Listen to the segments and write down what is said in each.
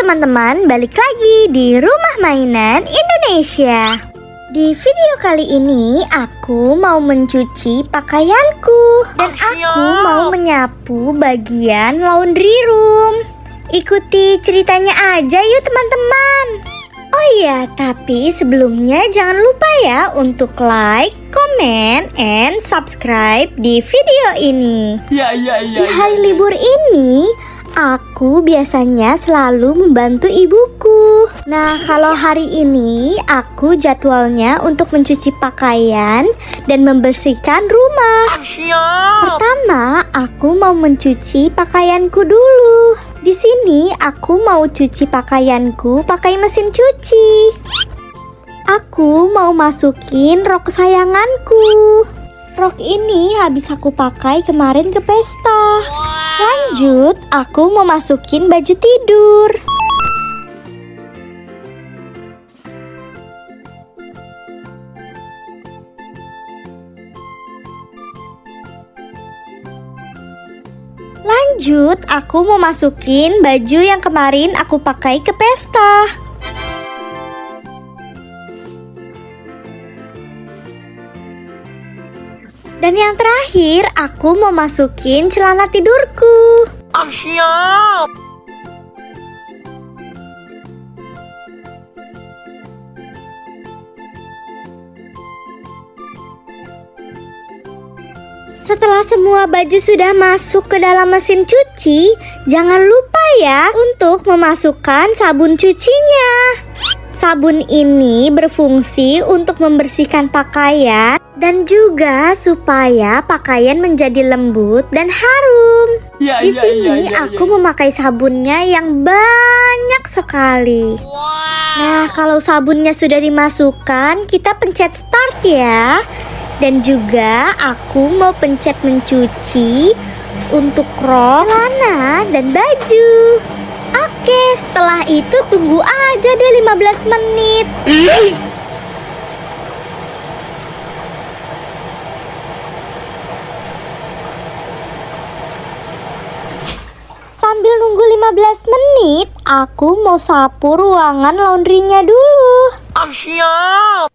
teman-teman, balik lagi di Rumah Mainan Indonesia. Di video kali ini aku mau mencuci pakaianku dan aku mau menyapu bagian laundry room. Ikuti ceritanya aja yuk teman-teman. Oh iya, tapi sebelumnya jangan lupa ya untuk like, comment, and subscribe di video ini. Di hari libur ini aku biasanya selalu membantu ibuku. Nah, kalau hari ini aku jadwalnya untuk mencuci pakaian dan membersihkan rumah. Pertama, aku mau mencuci pakaianku dulu. Di sini aku mau cuci pakaianku pakai mesin cuci. Aku mau masukin rok kesayanganku. Rok ini habis aku pakai kemarin ke pesta. Lanjut, aku mau masukin baju tidur. Lanjut, aku mau masukin baju yang kemarin aku pakai ke pesta. Dan yang terakhir, aku mau masukin celana tidurku. Siap. Setelah semua baju sudah masuk ke dalam mesin cuci, jangan lupa ya untuk memasukkan sabun cucinya. Sabun ini berfungsi untuk membersihkan pakaian dan juga supaya pakaian menjadi lembut dan harum. Di sini aku memakai sabunnya yang banyak sekali. Nah, kalau sabunnya sudah dimasukkan, kita pencet start ya. Dan juga aku mau pencet mencuci untuk rok, celana, dan baju. Oke, setelah itu tunggu aja deh 15 menit. Sambil nunggu 15 menit, aku mau sapu ruangan laundrynya dulu. Siap.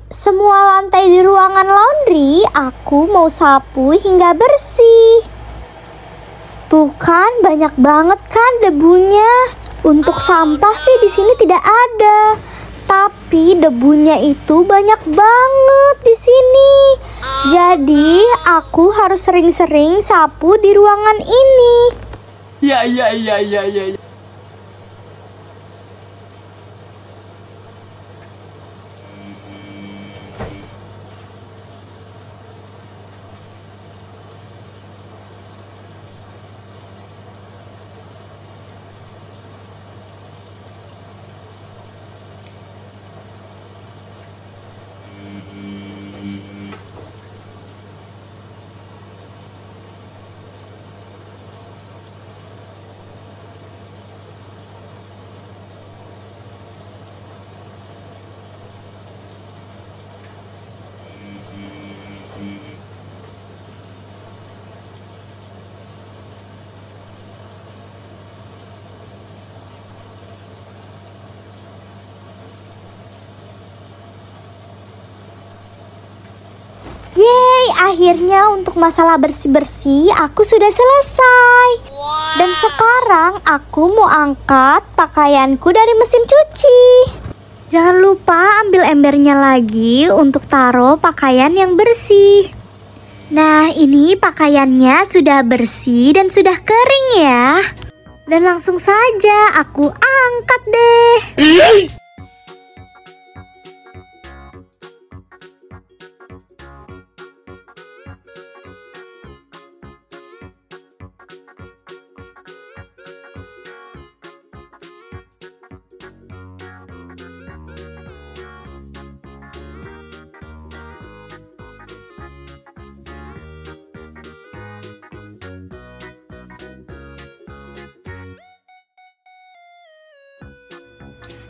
Semua lantai di ruangan laundry aku mau sapu hingga bersih. Tuh kan, banyak banget kan debunya. Untuk sampah sih di sini tidak ada, tapi debunya itu banyak banget di sini. Jadi aku harus sering-sering sapu di ruangan ini. Ya. Yeay, akhirnya untuk masalah bersih-bersih aku sudah selesai. Dan sekarang aku mau angkat pakaianku dari mesin cuci. Jangan lupa ambil embernya lagi untuk taruh pakaian yang bersih. Nah, ini pakaiannya sudah bersih dan sudah kering ya. Dan langsung saja aku angkat deh.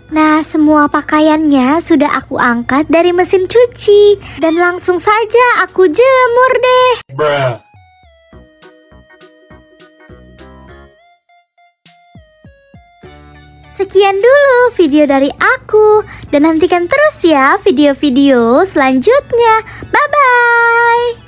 Nah, semua pakaiannya sudah aku angkat dari mesin cuci dan langsung saja aku jemur deh. Sekian dulu video dari aku. Dan nantikan terus ya video-video selanjutnya. Bye-bye.